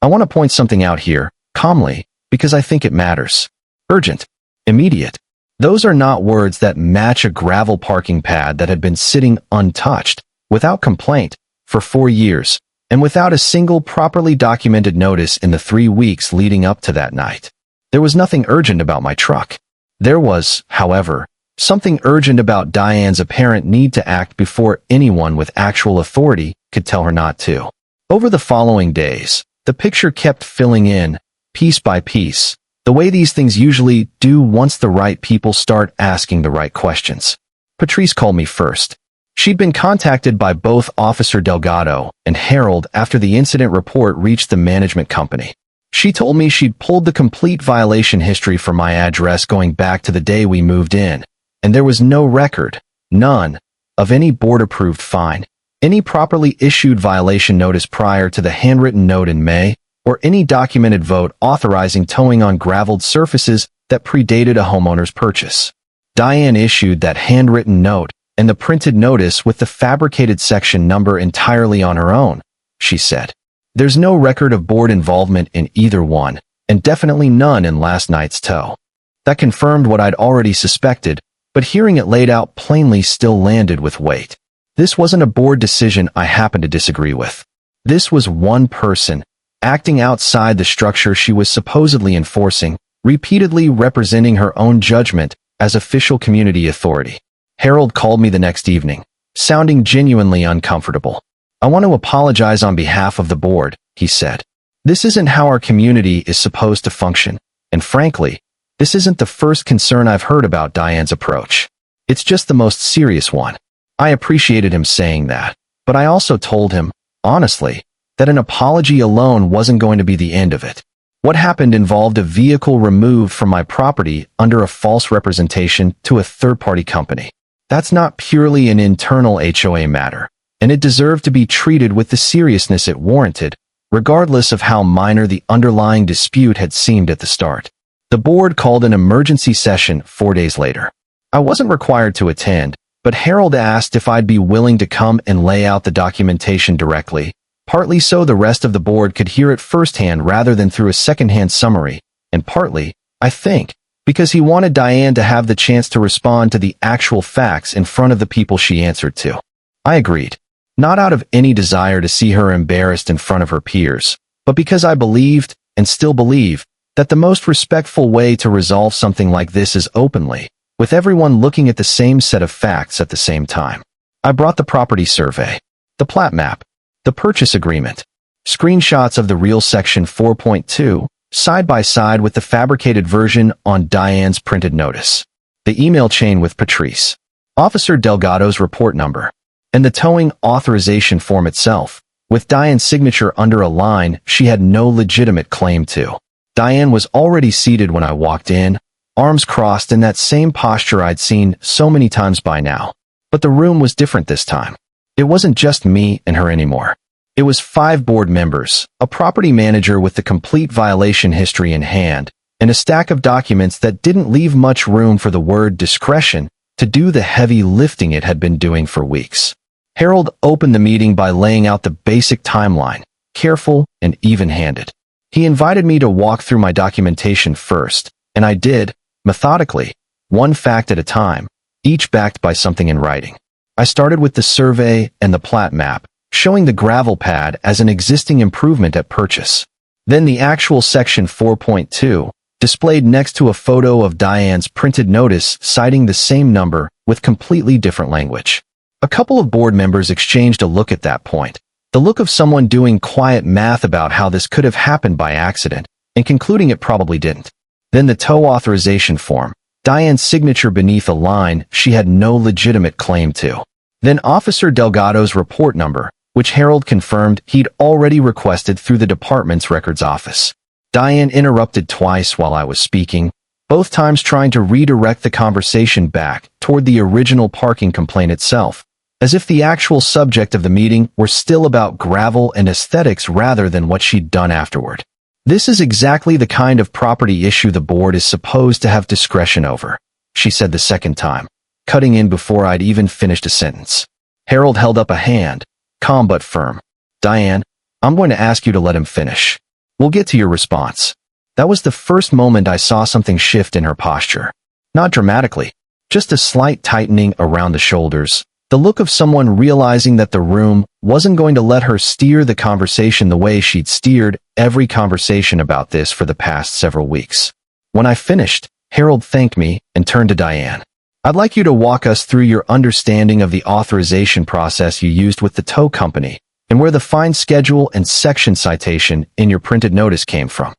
I want to point something out here, calmly, because I think it matters. Urgent. Immediate. Those are not words that match a gravel parking pad that had been sitting untouched, without complaint, for 4 years, and without a single properly documented notice in the 3 weeks leading up to that night. There was nothing urgent about my truck. There was, however, something urgent about Diane's apparent need to act before anyone with actual authority could tell her not to. Over the following days, the picture kept filling in, piece by piece, the way these things usually do once the right people start asking the right questions. Patrice called me first. She'd been contacted by both Officer Delgado and Harold after the incident report reached the management company. She told me she'd pulled the complete violation history from my address going back to the day we moved in, and there was no record, none, of any board-approved fine, any properly issued violation notice prior to the handwritten note in May, or any documented vote authorizing towing on graveled surfaces that predated a homeowner's purchase. Diane issued that handwritten note and the printed notice with the fabricated section number entirely on her own, she said. There's no record of board involvement in either one, and definitely none in last night's tow. That confirmed what I'd already suspected, but hearing it laid out plainly still landed with weight. This wasn't a board decision I happened to disagree with. This was one person, acting outside the structure she was supposedly enforcing, repeatedly representing her own judgment as official community authority. Harold called me the next evening, sounding genuinely uncomfortable. "I want to apologize on behalf of the board," he said. "This isn't how our community is supposed to function, and frankly, this isn't the first concern I've heard about Diane's approach. It's just the most serious one." I appreciated him saying that, but I also told him, honestly, that an apology alone wasn't going to be the end of it. What happened involved a vehicle removed from my property under a false representation to a third-party company. That's not purely an internal HOA matter, and it deserved to be treated with the seriousness it warranted, regardless of how minor the underlying dispute had seemed at the start. The board called an emergency session 4 days later. I wasn't required to attend, but Harold asked if I'd be willing to come and lay out the documentation directly, partly so the rest of the board could hear it firsthand rather than through a secondhand summary, and partly, I think, because he wanted Diane to have the chance to respond to the actual facts in front of the people she answered to. I agreed, not out of any desire to see her embarrassed in front of her peers, but because I believed, and still believe, that the most respectful way to resolve something like this is openly, with everyone looking at the same set of facts at the same time. I brought the property survey, the plat map, the purchase agreement, screenshots of the real section 4.2, side by side with the fabricated version on Diane's printed notice, the email chain with Patrice, Officer Delgado's report number, and the towing authorization form itself, with Diane's signature under a line she had no legitimate claim to. Diane was already seated when I walked in, arms crossed in that same posture I'd seen so many times by now. But the room was different this time. It wasn't just me and her anymore. It was 5 board members, a property manager with the complete violation history in hand, and a stack of documents that didn't leave much room for the word discretion to do the heavy lifting it had been doing for weeks. Harold opened the meeting by laying out the basic timeline, careful and even-handed. He invited me to walk through my documentation first, and I did, methodically, one fact at a time, each backed by something in writing. I started with the survey and the plat map, showing the gravel pad as an existing improvement at purchase. Then the actual section 4.2, displayed next to a photo of Diane's printed notice citing the same number with completely different language. A couple of board members exchanged a look at that point, the look of someone doing quiet math about how this could have happened by accident, and concluding it probably didn't. Then the tow authorization form, Diane's signature beneath a line she had no legitimate claim to. Then Officer Delgado's report number, which Harold confirmed he'd already requested through the department's records office. Diane interrupted twice while I was speaking, both times trying to redirect the conversation back toward the original parking complaint itself, as if the actual subject of the meeting were still about gravel and aesthetics rather than what she'd done afterward. This is exactly the kind of property issue the board is supposed to have discretion over, she said the second time, cutting in before I'd even finished a sentence. Harold held up a hand, calm but firm. Diane, I'm going to ask you to let him finish. We'll get to your response. That was the first moment I saw something shift in her posture. Not dramatically, just a slight tightening around the shoulders, the look of someone realizing that the room wasn't going to let her steer the conversation the way she'd steered every conversation about this for the past several weeks. When I finished, Harold thanked me and turned to Diane. I'd like you to walk us through your understanding of the authorization process you used with the tow company and where the fine schedule and section citation in your printed notice came from.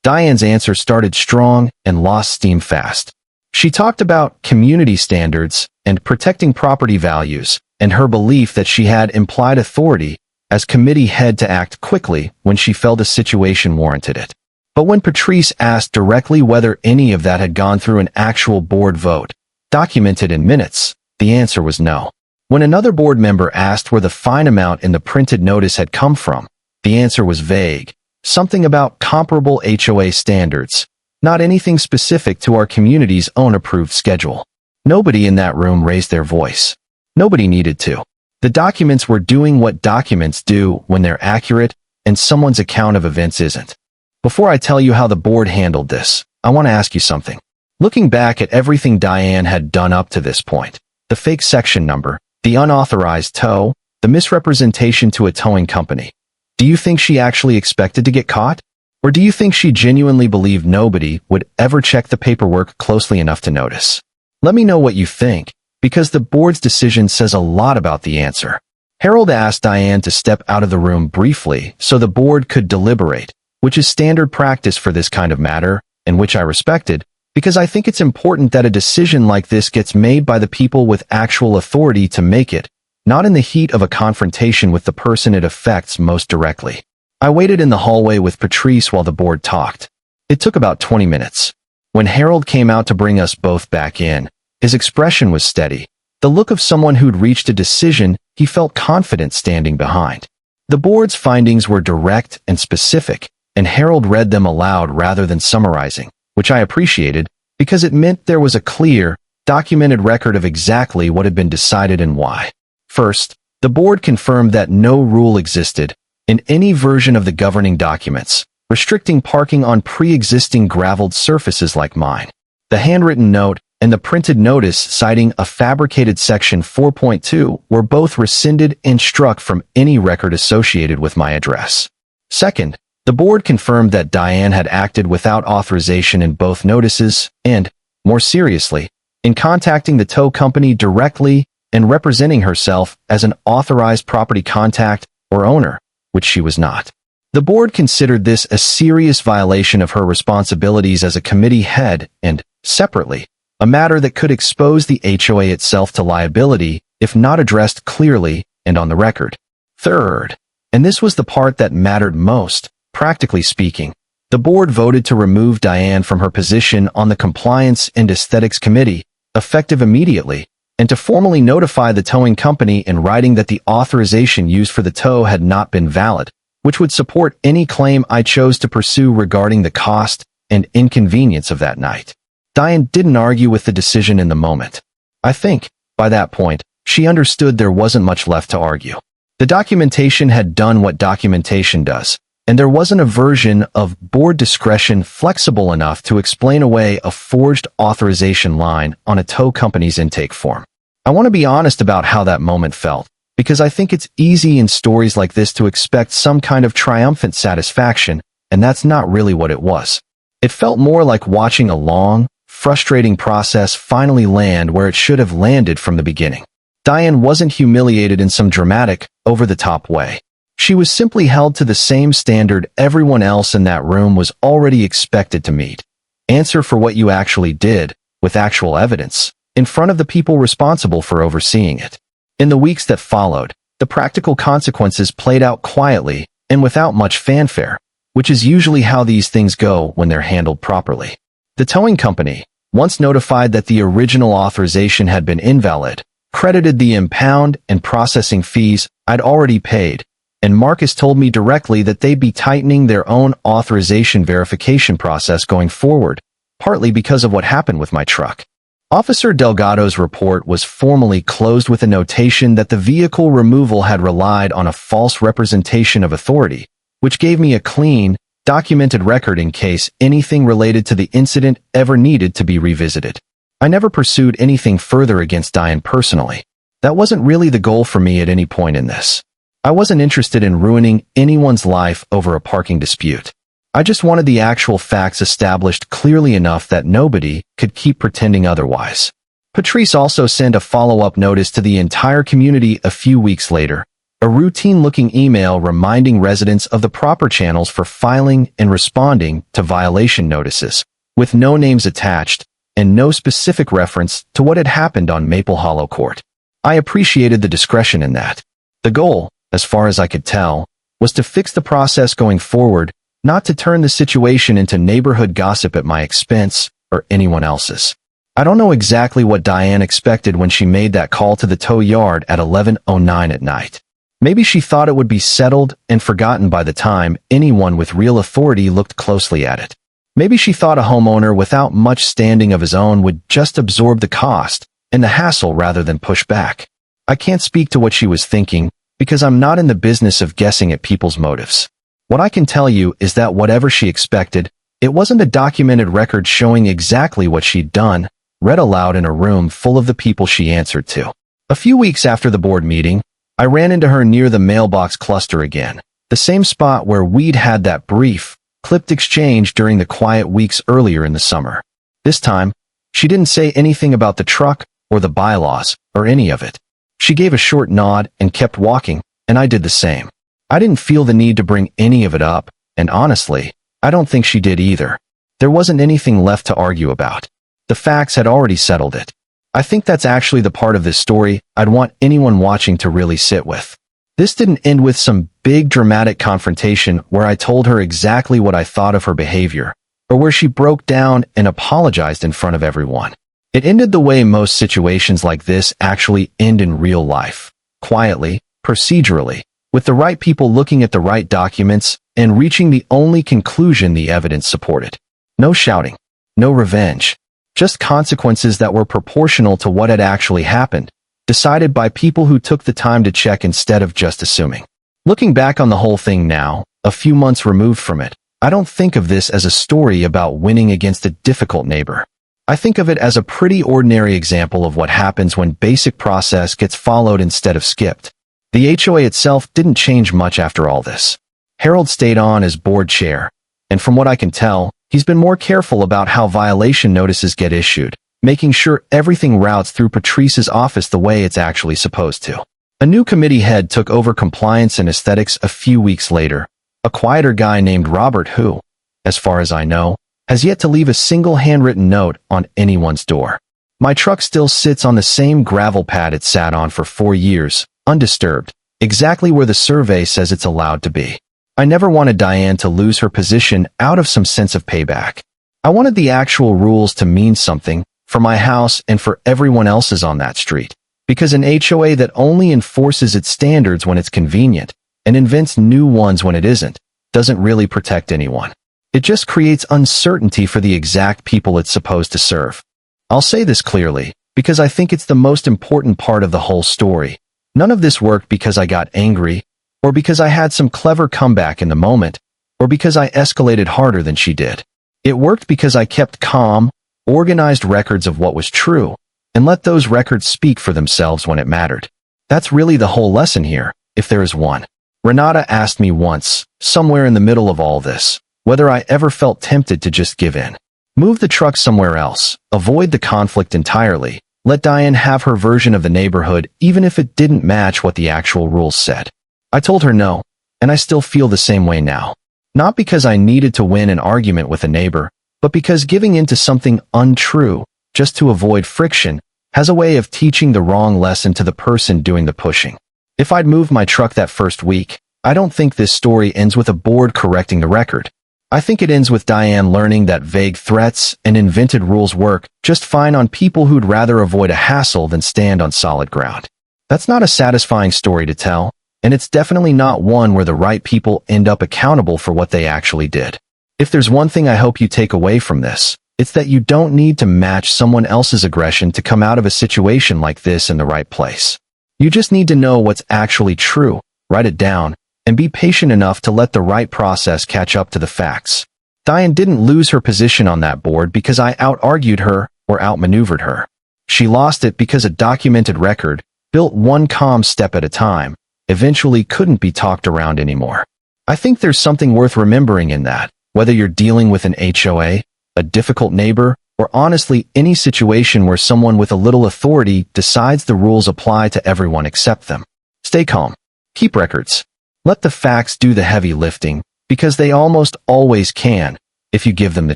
Diane's answer started strong and lost steam fast. She talked about community standards and protecting property values and her belief that she had implied authority as committee head to act quickly when she felt a situation warranted it. But when Patrice asked directly whether any of that had gone through an actual board vote, documented in minutes, the answer was no. When another board member asked where the fine amount in the printed notice had come from, the answer was vague, something about comparable HOA standards, not anything specific to our community's own approved schedule. Nobody in that room raised their voice. Nobody needed to. The documents were doing what documents do when they're accurate and someone's account of events isn't. Before I tell you how the board handled this, I want to ask you something. Looking back at everything Diane had done up to this point, the fake section number, the unauthorized tow, the misrepresentation to a towing company, do you think she actually expected to get caught? Or do you think she genuinely believed nobody would ever check the paperwork closely enough to notice? Let me know what you think, because the board's decision says a lot about the answer. Harold asked Diane to step out of the room briefly so the board could deliberate, which is standard practice for this kind of matter, and which I respected, because I think it's important that a decision like this gets made by the people with actual authority to make it, not in the heat of a confrontation with the person it affects most directly. I waited in the hallway with Patrice while the board talked. It took about 20 minutes. When Harold came out to bring us both back in, his expression was steady. The look of someone who'd reached a decision he felt confident standing behind. The board's findings were direct and specific, and Harold read them aloud rather than summarizing, which I appreciated because it meant there was a clear, documented record of exactly what had been decided and why. First, the board confirmed that no rule existed in any version of the governing documents restricting parking on pre-existing graveled surfaces like mine. The handwritten note and the printed notice citing a fabricated section 4.2 were both rescinded and struck from any record associated with my address. Second, the board confirmed that Diane had acted without authorization in both notices and, more seriously, in contacting the tow company directly and representing herself as an authorized property contact or owner, which she was not. The board considered this a serious violation of her responsibilities as a committee head and, separately, a matter that could expose the HOA itself to liability if not addressed clearly and on the record. Third, and this was the part that mattered most, practically speaking, the board voted to remove Diane from her position on the Compliance and Aesthetics Committee, effective immediately, and to formally notify the towing company in writing that the authorization used for the tow had not been valid, which would support any claim I chose to pursue regarding the cost and inconvenience of that night. Diane didn't argue with the decision in the moment. I think, by that point, she understood there wasn't much left to argue. The documentation had done what documentation does, and there wasn't a version of board discretion flexible enough to explain away a forged authorization line on a tow company's intake form. I want to be honest about how that moment felt, because I think it's easy in stories like this to expect some kind of triumphant satisfaction, and that's not really what it was. It felt more like watching a long, frustrating process finally land where it should have landed from the beginning. Diane wasn't humiliated in some dramatic, over-the-top way. She was simply held to the same standard everyone else in that room was already expected to meet. Answer for what you actually did, with actual evidence, in front of the people responsible for overseeing it. In the weeks that followed, the practical consequences played out quietly and without much fanfare, which is usually how these things go when they're handled properly. The towing company, once notified that the original authorization had been invalid, credited the impound and processing fees I'd already paid, and Marcus told me directly that they'd be tightening their own authorization verification process going forward, partly because of what happened with my truck. Officer Delgado's report was formally closed with a notation that the vehicle removal had relied on a false representation of authority, which gave me a clean, documented record in case anything related to the incident ever needed to be revisited. I never pursued anything further against Diane personally. That wasn't really the goal for me at any point in this. I wasn't interested in ruining anyone's life over a parking dispute. I just wanted the actual facts established clearly enough that nobody could keep pretending otherwise. Patrice also sent a follow-up notice to the entire community a few weeks later, a routine-looking email reminding residents of the proper channels for filing and responding to violation notices, with no names attached and no specific reference to what had happened on Maple Hollow Court. I appreciated the discretion in that. The goal, as far as I could tell, was to fix the process going forward, not to turn the situation into neighborhood gossip at my expense or anyone else's. I don't know exactly what Diane expected when she made that call to the tow yard at 11:09 at night. Maybe she thought it would be settled and forgotten by the time anyone with real authority looked closely at it. Maybe she thought a homeowner without much standing of his own would just absorb the cost and the hassle rather than push back. I can't speak to what she was thinking because I'm not in the business of guessing at people's motives. What I can tell you is that whatever she expected, it wasn't a documented record showing exactly what she'd done, read aloud in a room full of the people she answered to. A few weeks after the board meeting, I ran into her near the mailbox cluster again, the same spot where we'd had that brief, clipped exchange during the quiet weeks earlier in the summer. This time, she didn't say anything about the truck or the bylaws or any of it. She gave a short nod and kept walking, and I did the same. I didn't feel the need to bring any of it up, and honestly, I don't think she did either. There wasn't anything left to argue about. The facts had already settled it. I think that's actually the part of this story I'd want anyone watching to really sit with. This didn't end with some big dramatic confrontation where I told her exactly what I thought of her behavior, or where she broke down and apologized in front of everyone. It ended the way most situations like this actually end in real life, quietly, procedurally, with the right people looking at the right documents and reaching the only conclusion the evidence supported. No shouting, no revenge, just consequences that were proportional to what had actually happened, decided by people who took the time to check instead of just assuming. Looking back on the whole thing now, a few months removed from it, I don't think of this as a story about winning against a difficult neighbor. I think of it as a pretty ordinary example of what happens when basic process gets followed instead of skipped. The HOA itself didn't change much after all this. Harold stayed on as board chair, and from what I can tell, he's been more careful about how violation notices get issued, making sure everything routes through Patrice's office the way it's actually supposed to. A new committee head took over compliance and aesthetics a few weeks later, a quieter guy named Robert who, as far as I know, has yet to leave a single handwritten note on anyone's door. My truck still sits on the same gravel pad it sat on for 4 years, undisturbed, exactly where the survey says it's allowed to be. I never wanted Diane to lose her position out of some sense of payback. I wanted the actual rules to mean something for my house and for everyone else's on that street, because an HOA that only enforces its standards when it's convenient and invents new ones when it isn't, doesn't really protect anyone. It just creates uncertainty for the exact people it's supposed to serve. I'll say this clearly, because I think it's the most important part of the whole story. None of this worked because I got angry, or because I had some clever comeback in the moment, or because I escalated harder than she did. It worked because I kept calm, organized records of what was true, and let those records speak for themselves when it mattered. That's really the whole lesson here, if there is one. Renata asked me once, somewhere in the middle of all this, whether I ever felt tempted to just give in. Move the truck somewhere else, avoid the conflict entirely, let Diane have her version of the neighborhood even if it didn't match what the actual rules said. I told her no, and I still feel the same way now. Not because I needed to win an argument with a neighbor, but because giving in to something untrue, just to avoid friction, has a way of teaching the wrong lesson to the person doing the pushing. If I'd moved my truck that first week, I don't think this story ends with a board correcting the record. I think it ends with Diane learning that vague threats and invented rules work just fine on people who'd rather avoid a hassle than stand on solid ground. That's not a satisfying story to tell, and it's definitely not one where the right people end up accountable for what they actually did. If there's one thing I hope you take away from this, it's that you don't need to match someone else's aggression to come out of a situation like this in the right place. You just need to know what's actually true, write it down, and be patient enough to let the right process catch up to the facts. Diane didn't lose her position on that board because I out-argued her or outmaneuvered her. She lost it because a documented record, built one calm step at a time, eventually couldn't be talked around anymore. I think there's something worth remembering in that, whether you're dealing with an HOA, a difficult neighbor, or honestly any situation where someone with a little authority decides the rules apply to everyone except them. Stay calm. Keep records. Let the facts do the heavy lifting, because they almost always can, if you give them the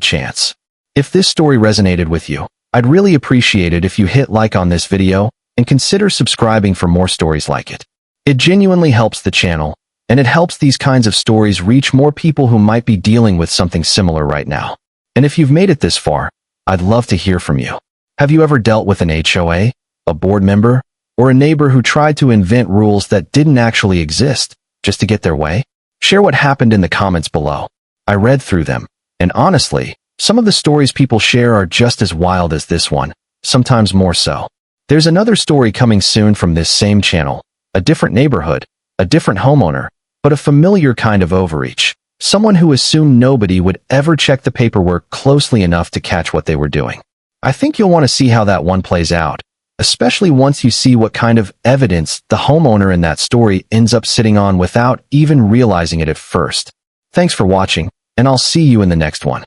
chance. If this story resonated with you, I'd really appreciate it if you hit like on this video and consider subscribing for more stories like it. It genuinely helps the channel, and it helps these kinds of stories reach more people who might be dealing with something similar right now. And if you've made it this far, I'd love to hear from you. Have you ever dealt with an HOA, a board member, or a neighbor who tried to invent rules that didn't actually exist, just to get their way? Share what happened in the comments below. I read through them, and honestly, some of the stories people share are just as wild as this one, sometimes more so. There's another story coming soon from this same channel, a different neighborhood, a different homeowner, but a familiar kind of overreach. Someone who assumed nobody would ever check the paperwork closely enough to catch what they were doing. I think you'll want to see how that one plays out, especially once you see what kind of evidence the homeowner in that story ends up sitting on without even realizing it at first. Thanks for watching, and I'll see you in the next one.